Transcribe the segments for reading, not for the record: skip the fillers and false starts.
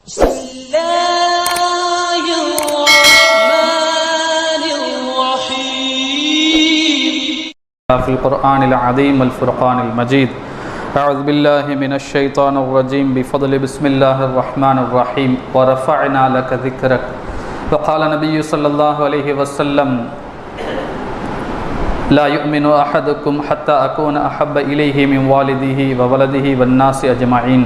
بسم الله الرحمن الرحيم في القرآن العظيم الفرقان المجيد. أعوذ بالله من الشيطان الرجيم بفضل بسم الله الرحمن الرحيم. ورفعنا لك ذكرك. وقال النبي صلى الله عليه وسلم لا يؤمن أحدكم حتى أكون أحب إليه من والده وولده والناس أجمعين.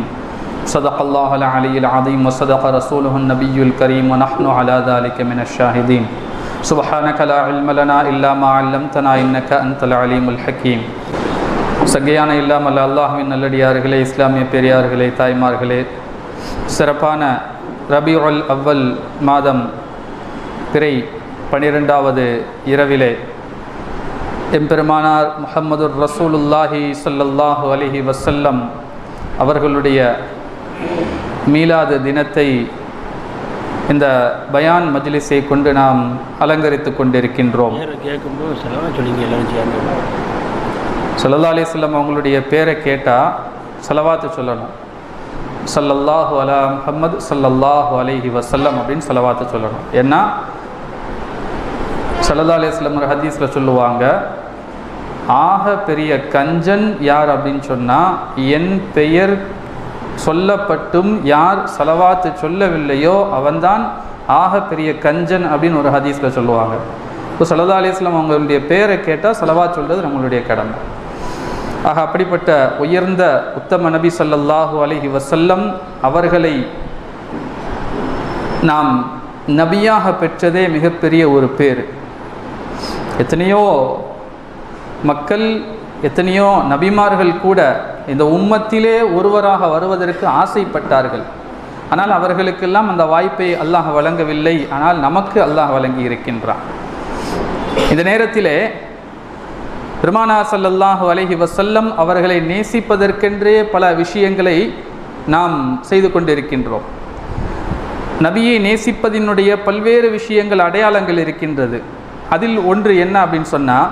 صدق الله العلي العظيم وصدق رسوله النبي الكريم ونحن على ذلك من الشاهدين. سبحانك لا علم لنا إلا ما علمتنا إنك أنت العليم الحكيم. சகையான இல்லாமல் அல்லாஹ்வின் நல்லடியார்களே, இஸ்லாமிய பெரியார்களே, தாய்மார்களே, சிறப்பான ரபியுல் அவ்வல் மாதம் பிறை 12வது இரவிலே எம்பெருமானார் முஹம்மதுர் ரசூலுல்லாஹி ஸல்லல்லாஹு அலைஹி வஸல்லம் அவர்களுடைய மீலாது தினத்தை இந்த பயான் மஜ்லிஸை கொண்டு நாம் அலங்கரித்து கொண்டிருக்கின்றோம். ஸல்லல்லாஹு அலைஹி வஸல்லம் அவங்களுடைய பேரை கேட்டால் ஸலவாத்து சொல்லணும். ஸல்லல்லாஹு அலா முஹம்மது ஸல்லல்லாஹு அலைஹி வஸல்லம் அப்படின்னு ஸலவாத்து சொல்லணும். ஏன்னா ஸல்லல்லாஹு அலைஹி வஸல்லம் ஒரு ஹதீஸில் சொல்லுவாங்க, ஆக பெரிய கஞ்சன் யார் அப்படின்னு சொன்னால், என் பெயர் சொல்லப்பட்டும் யார் ஸலவாத்து சொல்லவில்லையோ அவன்தான் ஆக பெரிய கஞ்சன் அப்படின்னு ஒரு ஹதீஸில் சொல்லுவாங்க. இப்போ ஸல்லல்லாஹு அலைஹி வஸல்லம் அவங்களுடைய பேரை கேட்டால் ஸலவாத் சொல்கிறது நம்மளுடைய கடமை. ஆக அப்படிப்பட்ட உயர்ந்த உத்தம நபி ஸல்லல்லாஹு அலைஹி வஸல்லம் அவர்களை நாம் நபியாக பெற்றதே மிகப்பெரிய ஒரு பேர். எத்தனையோ மக்கள், எத்தனையோ நபிமார்கள் கூட இந்த உம்மத்திலே ஒருவராக வருவதற்கு ஆசைப்பட்டார்கள். ஆனால் அவர்களுக்கெல்லாம் அந்த வாய்ப்பை அல்லாஹ் வழங்கவில்லை. ஆனால் நமக்கு அல்லாஹ் வழங்கி இருக்கின்றான். இந்த நேரத்திலே பெருமானார் ஸல்லல்லாஹு அலைஹி வஸல்லம் அவர்களை நேசிப்பதற்கென்றே பல விஷயங்களை நாம் செய்து கொண்டிருக்கின்றோம். நபியை நேசிப்பதினுடைய பல்வேறு விஷயங்கள், அடையாளங்கள் இருக்கின்றது. அதில் ஒன்று என்ன அப்படின்னு சொன்னால்,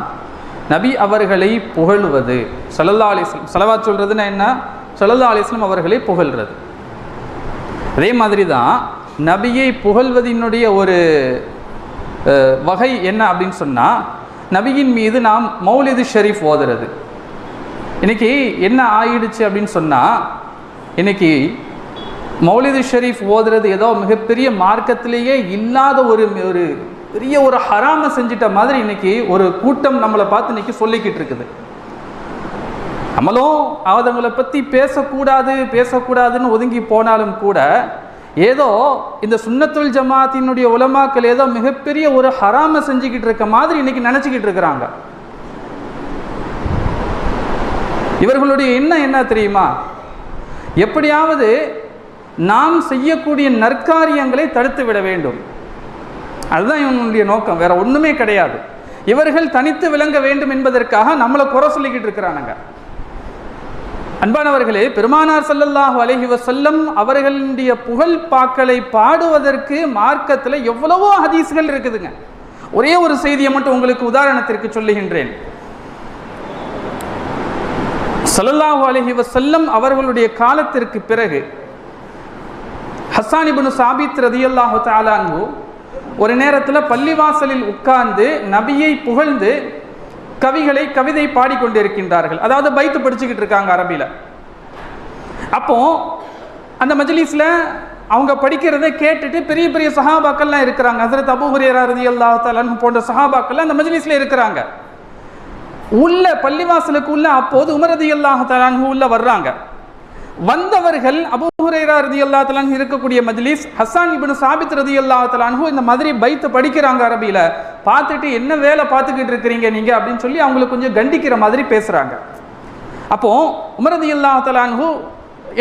நபி அவர்களை புகழ்வது. ஸல்லல்லாஹு அலைஹி வஸல்லம் ஸலவாத் சொல்கிறதுன்னா என்ன? ஸல்லல்லாஹு அலைஹி வஸல்லம் அவர்களை புகழ்கிறது. அதே மாதிரி தான் நபியை புகழ்வதினுடைய ஒரு வகை என்ன அப்படின்னு சொன்னால், நபியின் மீது நாம் மௌலிது ஷரீஃப் ஓதுறது. இன்றைக்கி என்ன ஆயிடுச்சு அப்படின்னு சொன்னால், இன்றைக்கி மௌலிது ஷரீஃப் ஓதுறது ஏதோ மிகப்பெரிய மார்க்கத்திலேயே இல்லாத ஒரு பெரிய ஒரு ஹராமை செஞ்சிட்ட மாதிரி இன்றைக்கி ஒரு கூட்டம் நம்மளை பார்த்து இன்றைக்கி சொல்லிக்கிட்டு இருக்குது. நம்மளும் அவங்களை பற்றி பேசக்கூடாதுன்னு ஒதுங்கி போனாலும் கூட ஏதோ இந்த சுன்னத்துல் ஜமாத்தினுடைய உலமாக்கள் ஏதோ மிகப்பெரிய ஒரு ஹராமை செஞ்சுக்கிட்டு இருக்க மாதிரி இன்னைக்கு நினச்சிக்கிட்டு இருக்கிறாங்க. இவர்களுடைய எண்ணம் என்ன தெரியுமா? எப்படியாவது நாம் செய்யக்கூடிய நற்காரியங்களை தடுத்து விட வேண்டும். அதுதான் இவங்களுடைய நோக்கம், வேற ஒன்றுமே கிடையாது. இவர்கள் தனித்து விளங்க வேண்டும் என்பதற்காக நம்மளை குறை சொல்லிக்கிட்டு இருக்கிறானுங்க. அன்பானவர்களே, பெருமானார் ஸல்லல்லாஹு அலைஹி வஸல்லம் அவர்களுடைய புகழ் பாக்களை பாடுவதற்கு மார்க்கத்தில் எவ்வளவோ ஹதீஸ்கள் இருக்குதுங்க. ஒரே ஒரு செய்தியை மட்டும் உங்களுக்கு உதாரணத்திற்கு சொல்லுகின்றேன். ஸல்லல்லாஹு அலைஹி வஸல்லம் அவர்களுடைய காலத்திற்கு பிறகு ஹஸ்ஸான் இப்னு சாபித் ரலியல்லாஹு தஆலா அன்ஹு ஒரு நேரத்தில் பள்ளிவாசலில் உட்கார்ந்து நபியை புகழ்ந்து கவிதை பாடிக்கொண்டிருக்கின்றார்கள். அதாவது பைத்து படிச்சுக்கிட்டு இருக்காங்க அரபியில். அப்போ அந்த மஜ்லிஸில் அவங்க படிக்கிறதை கேட்டுட்டு பெரிய பெரிய சஹாபாக்கள்லாம் இருக்கிறாங்க. ஹஸரத் அபூ ஹுரைரா ரலியல்லாஹு தஆலா அன்ஹு போன்ற சஹாபாக்கள்லாம் அந்த மஜ்லிஸில் இருக்கிறாங்க. உள்ள பள்ளிவாசலுக்கு உள்ள அப்போது உமர் ரலியல்லாஹு தஆலா அன்ஹு உள்ள வர்றாங்க. வந்தவர்கள் அபூ ஹுரைரா ரலியல்லாஹு தஆலா அன்ஹு இருக்கக்கூடிய மஜ்லிஸ், ஹஸ்ஸான் இப்னு சாபித் ரலியல்லாஹு தஆலா அன்ஹு இந்த மாதிரி பைத்து படிக்கிறாங்க அரபியில். பார்த்துட்டு என்ன வேலை பார்த்துக்கிட்டு இருக்கிறீங்க நீங்க அப்படின்னு சொல்லி அவங்களுக்கு கொஞ்சம் கண்டிக்கிற மாதிரி பேசுறாங்க. அப்போ உமர் ரலியல்லாஹு தஆலா அன்ஹு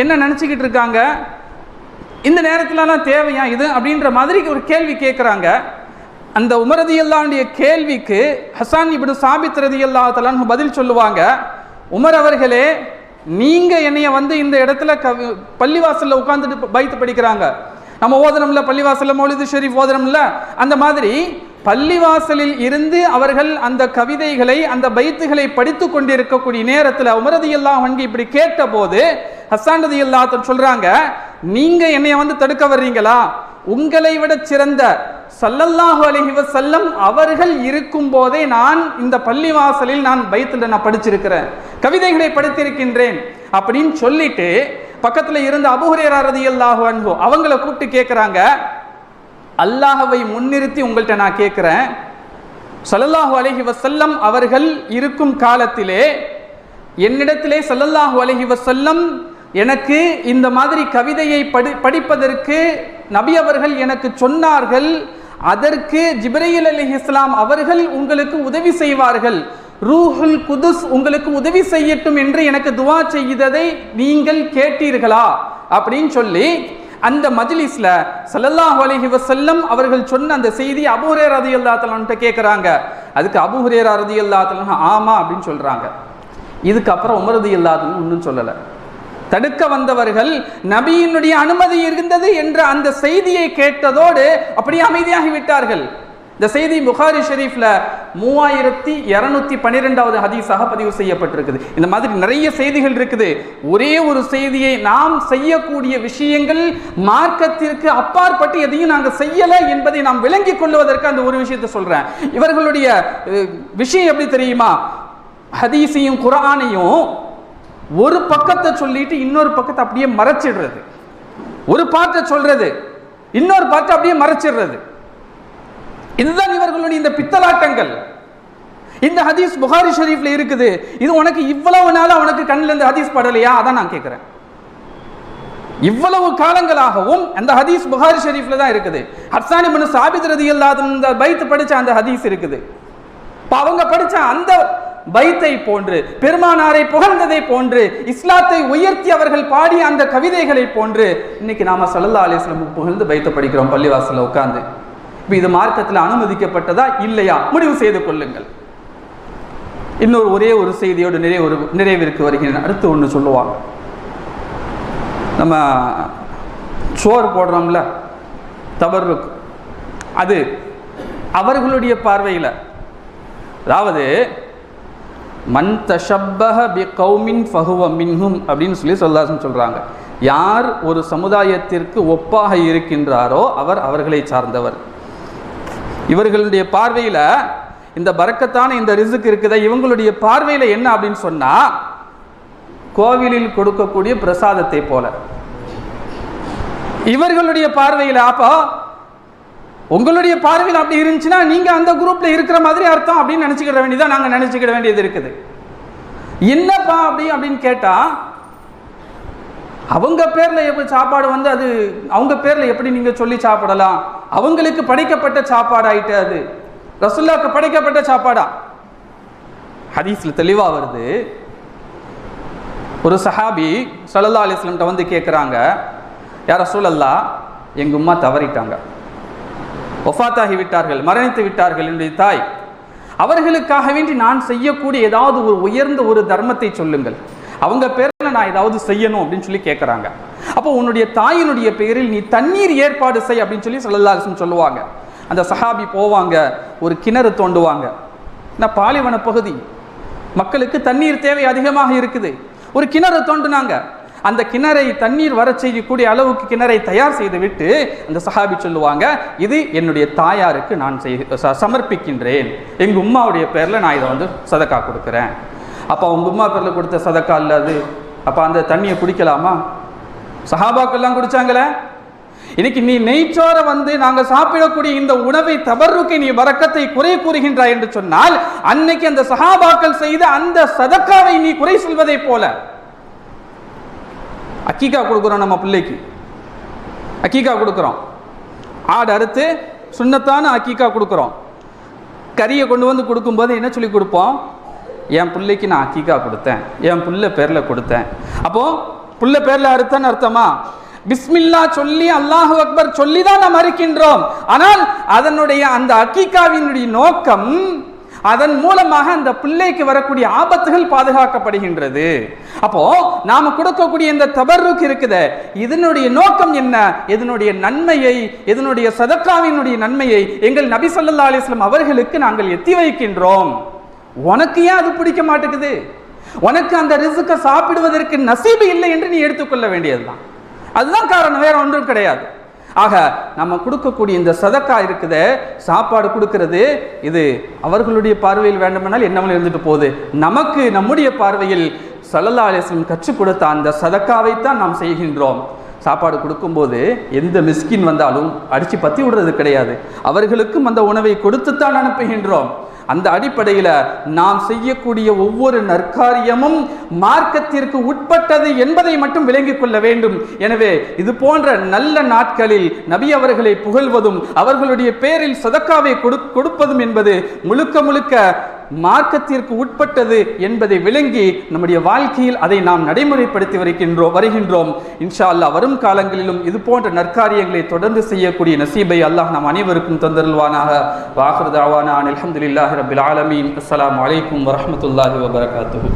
என்ன நினச்சிக்கிட்டு இருக்காங்க, இந்த நேரத்துலலாம் தேவையா இது அப்படின்ற மாதிரி ஒரு கேள்வி கேட்குறாங்க. அந்த உமர் ரலியல்லாஹுடைய கேள்விக்கு ஹஸ்ஸான் இப்னு சாபித் ரலியல்லாஹு தஆலா அன்ஹு பதில் சொல்லுவாங்க, உமர் அவர்களே, நீங்க என்னைய இந்த இடத்துல பள்ளிவாசல்ல உட்கார்ந்துட்டு பைத்து படிக்கிறாங்க. நம்ம ஓதனம்ல பள்ளிவாசல்ல மௌலிது ஷரீஃப் ஓதனம்ல, அந்த மாதிரி பள்ளிவாசலில் இருந்து அவர்கள் அந்த கவிதைகளை, அந்த பைத்துகளை படித்து கொண்டிருக்கக்கூடிய நேரத்தில் உமர் ரலியல்லாஹு அன்ஹு இப்படி கேட்ட போது ஹஸ்ஸான் ரலியல்லாஹு சொல்றாங்க, நீங்க என்னைய வந்து தடுக்க வர்றீங்களா? உங்களை விட சிறந்த ஸல்லல்லாஹு அலைஹி வஸல்லம் அவர்கள் இருக்கும் போதே நான் இந்த பள்ளிவாசலில் நான் பைத்துல நான் படிச்சிருக்கிறேன், கவிதைகளை படித்திருக்கின்றேன் அப்படின்னு சொல்லிட்டு பக்கத்துல இருந்த அபூ ஹுரைரா ரலியல்லாஹு அன்ஹு அவங்கள கூப்பிட்டு கேட்கிறாங்க, அல்லாஹ்வை முன்னிறுத்தி உங்கள்கிட்ட நான் கேட்கிறேன், ஸல்லல்லாஹு அலைஹி வஸல்லம் அவர்கள் இருக்கும் காலத்திலே என்னிடத்திலே ஸல்லல்லாஹு அலைஹி வஸல்லம் எனக்கு இந்த மாதிரி கவிதையை படிப்பதற்கு நபி அவர்கள் எனக்கு சொன்னார்கள், அதற்கு ஜிப்ரீல் அலைஹிஸ்ஸலாம் அவர்கள் உங்களுக்கு உதவி செய்வார்கள், ரூஹுல் குதுஸ் உங்களுக்கு உதவி செய்யட்டும் என்று எனக்கு துஆ செய்ததை நீங்கள் கேட்டீர்களா அப்படின்னு சொல்லி அந்த மஜ்லிஸ்ல ஸல்லல்லாஹு அலைஹி வஸல்லம் அவர்கள் சொன்ன அந்த செய்தி அபூ ஹுரைரா ரலியல்லாஹு தஆலா அன்ஹு கேக்குறாங்க. அதுக்கு அபூ ஹுரைரா ரலியல்லாஹு தஆலா அன்ஹு ஆமா அப்படின்னு சொல்றாங்க. இதுக்கப்புறம் உமர் ரலியல்லாஹு தஆலா ஒன்றும் சொல்லல. தடுக்க வந்தவர்கள் நபியினுடைய அனுமதி இருந்தது என்ற அந்த செய்தியை கேட்டதோடு அப்படியே அமைதியாகி விட்டார்கள். இந்த செய்தி புகாரி ஷெரீஃப்ல 3212வது ஹதீஸாக பதிவு செய்யப்பட்டிருக்குது. இந்த மாதிரி நிறைய செய்திகள் இருக்குது. ஒரே ஒரு செய்தியை நாம் செய்யக்கூடிய விஷயங்கள் மார்க்கத்திற்கு அப்பாற்பட்டு எதையும் நாங்கள் செய்யல என்பதை நாம் விளங்கிக் கொள்வதற்கு அந்த ஒரு விஷயத்தை சொல்றேன். இவர்களுடைய விஷயம் எப்படி தெரியுமா? ஹதீஸையும் குர்ஆனையும் ஒரு பக்கத்தை சொல்லிட்டு இன்னொரு பக்கத்தை அப்படியே மறைச்சிடுறது, ஒரு பாட்டை சொல்றது இன்னொரு பாட்டை அப்படியே மறைச்சிடுறது. இதுதான் இவர்களுடைய இந்த பித்தலாட்டங்கள். இந்த ஹதீஸ் புகாரி ஷெரீஃப்ல இருக்குது. இது உனக்கு இவ்வளவு நாளா உனக்கு கண்ணில் இந்த ஹதீஸ் படலையா? அதான் நான் கேட்கிறேன். இவ்வளவு காலங்களாகவும் அந்த ஹதீஸ் புகாரி ஷெரீஃப்ல தான் இருக்குது. ஹஸ்ஸான் இப்னு சாபித் ரலியல்லாஹு அன்ஹு பைத் படிச்ச அந்த ஹதீஸ் இருக்குது. அவங்க படிச்ச அந்த பைத்தை போன்று, பெருமானாரை புகழ்ந்ததை போன்று, இஸ்லாத்தை உயர்த்தி அவர்கள் பாடிய அந்த கவிதைகளை போன்று இன்னைக்கு நாம ஸல்லல்லாஹு அலைஹி வஸல்லம் புகழ்ந்து பைத்தை படிக்கிறோம் பள்ளிவாசல்ல உட்கார்ந்து. இப்போ இது மார்க்கத்தில் அனுமதிக்கப்பட்டதா இல்லையா முடிவு செய்து கொள்ளுங்கள். இன்னொரு ஒரே ஒரு செய்தியோடு நிறைவிற்கு வருகிறேன். அடுத்து ஒன்று சொல்லுவாங்க, நம்ம சோறு போடுறோம்ல தபர்ருக், அது அவர்களுடைய பார்வையில், அதாவது மன் தஷப்பஹ பிகௌமின் ஃபஹுவ மின்ஹும் அப்படின்னு சொல்லி சொல்றாங்க. யார் ஒரு சமுதாயத்திற்கு ஒப்பாக இருக்கின்றாரோ அவர் அவர்களை சார்ந்தவர். இவர்களுடைய பார்வையில் இந்த பரக்கத்தான இந்த ரிஸ்க் இருக்குதா, இவங்களுடைய பார்வையில் என்ன அப்படின்னு சொன்னா கோவிலில் கொடுக்கக்கூடிய பிரசாதத்தை போல இவர்களுடைய பார்வையில். அப்போ உங்களுடைய பார்வையில் அப்படி இருந்துச்சுன்னா நீங்க அந்த குரூப்ல இருக்கிற மாதிரி அர்த்தம் அப்படின்னு நினைச்சுக்கிட வேண்டியதான் நாங்க நினைச்சுக்கிட வேண்டியது இருக்குது. என்னப்பா அப்படின்னு கேட்டா அவங்க பேர்ல எப்படி சாப்பாடு வந்து அது அவங்க பேர்ல எப்படி நீங்க சொல்லி சாப்பிடலாம்? அவங்களுக்கு படைக்கப்பட்ட சாப்பாடு ஆயிட்டு, அது ரசூலுல்லாஹ்க்கு படைக்கப்பட்ட சாப்பாடா? ஹதீஸ்ல தெளிவா வருது. ஒரு சஹாபி ஸல்லல்லாஹு அலைஹி வஸல்லம் வந்து கேட்குறாங்க, யா ரசூலல்லாஹ், எங்க உம்மா தவறிட்டாங்க, வஃபாத்தாகி விட்டார்கள், மரணித்து விட்டார்கள், என்னுடைய தாய், அவர்களுக்காக வேண்டி நான் செய்யக்கூடிய ஏதாவது ஒரு உயர்ந்த ஒரு தர்மத்தை சொல்லுங்கள், அவங்க பேர்ல நான் ஏதாவது செய்யணும் அப்படின்னு சொல்லி கேட்குறாங்க. அப்போ உன்னுடைய தாயினுடைய பெயரில் நீ தண்ணீர் ஏற்பாடு செய் அப்படின்னு சொல்லி ஸல்லல்லாஹு அலைஹி வஸல்லம் சொல்லுவாங்க. அந்த சஹாபி போவாங்க, ஒரு கிணறு தோண்டுவாங்க. நான் பாலைவன பகுதி, மக்களுக்கு தண்ணீர் தேவை அதிகமாக இருக்குது. ஒரு கிணறு தோண்டுனாங்க. அந்த கிணறை தண்ணீர் வர செய்யக்கூடிய அளவுக்கு கிணறை தயார் செய்து விட்டு அந்த சஹாபி சொல்லுவாங்க, இது என்னுடைய தாயாருக்கு நான் சமர்ப்பிக்கின்றேன், எங்க உம்மாவுடைய பேர்ல நான் இதை வந்து சதக்கா கொடுக்குறேன். அப்போ அவங்க உம்மா பேர்ல கொடுத்த சதக்கா இல்லை அது. அப்போ அந்த தண்ணியை குடிக்கலாமா? சஹாபாக்கெல்லாம் குடிச்சாங்களே. இன்னைக்கு நீ நெய்ச்சோரை வந்து நாங்கள் சாப்பிடக்கூடிய இந்த உணவை தபர்ருக்கை நீ பரக்கத்தை குறை கூறுகின்றாய் என்று சொன்னால், அன்னைக்கு அந்த சஹாபாக்கள் செய்த அந்த சதக்காவை நீ குறை சொல்வதை போல. அக்கீகா கொடுக்குறோம், நம்ம பிள்ளைக்கு அக்கீகா கொடுக்குறோம், ஆடு அறுத்து சுன்னத்தான அக்கீகா கொடுக்குறோம். கறியை கொண்டு வந்து கொடுக்கும்போது என்ன சொல்லி கொடுப்போம்? என் பிள்ளைக்கு நான் அக்கீகா கொடுத்தேன், என் புள்ள பேர்ல கொடுத்தேன். அப்போ புள்ள பேர்ல அறுத்தன்னு அர்த்தமா? பிஸ்மில்லா சொல்லி அல்லாஹு அக்பர் சொல்லி தான் நாம் அறுக்கின்றோம். ஆனால் அதனுடைய அந்த அக்கீகாவினுடைய நோக்கம், அதன் மூலமாக அந்த பிள்ளைக்கு வரக்கூடிய ஆபத்துகள் பாதுகாக்கப்படுகின்றது. அப்போ நாம கொடுக்கக்கூடிய இந்த தபர்ருக் இருக்குது, இதனுடைய நோக்கம் என்ன? இதனுடைய நன்மையை, இதனுடைய சதக்காவினுடைய நன்மையை எங்கள் நபி ஸல்லல்லாஹு அலைஹி வஸல்லம் அவர்களுக்கு நாங்கள் எத்தி வைக்கின்றோம். உனக்கு ஏன் அது பிடிக்க மாட்டேங்குது? உனக்கு அந்த ரிஸ்கை சாப்பிடுவதற்கு நசீபு இல்லை என்று நீ எடுத்துக்கொள்ள வேண்டியதுதான். அதுதான் காரணம், வேற ஒன்றும் கிடையாது. ஆக நம்ம கொடுக்கக்கூடிய இந்த சதக்கா இருக்குதே, சாப்பாடு கொடுக்கிறது, இது அவர்களுடைய பார்வையில் வேண்டுமானால் என்னவெல்லாம் இருந்துட்டு போகுது. நமக்கு நம்முடைய பார்வையில் ஸல்லல்லாஹு அலைஹி வஸல்லம் கற்றுக் கொடுத்த அந்த சதக்காவைத்தான் நாம் செய்கின்றோம். சாப்பாடு கொடுக்கும்போது எந்த மிஸ்கின் வந்தாலும் அடித்து பற்றி விடுறது கிடையாது. அவர்களுக்கும் அந்த உணவை கொடுத்துத்தான் அனுப்புகின்றோம். அந்த அடிப்படையில் நாம் செய்யக்கூடிய ஒவ்வொரு நற்காரியமும் மார்க்கத்திற்கு உட்பட்டது என்பதை மட்டும் விளங்கிக் கொள்ள வேண்டும். எனவே இது போன்ற நல்ல நாட்களில் நபி அவர்களை புகழ்வதும் அவர்களுடைய பேரில் சதக்காவை கொடுப்பதும் என்பது முழுக்க முழுக்க மார்க்கத்திற்கு உட்பட்டது என்பதை விளங்கி நம்முடைய வாழ்க்கையில் அதை நாம் நடைமுறைப்படுத்தி வருகின்றோம். இன்ஷா அல்லாஹ் வரும் காலங்களிலும் இது போன்ற நற்காரியங்களை தொடர்ந்து செய்யக்கூடிய நசீபை அல்லாஹ் நாம் அனைவருக்கும் தந்தருள்வானாக. வாஹிரு தஅவானா அல்ஹம்துலில்லாஹி ரப்பில் ஆலமீன். அஸ்ஸலாமு அலைக்கும் வரஹ்மத்துல்லாஹி வபரகாத்துஹு.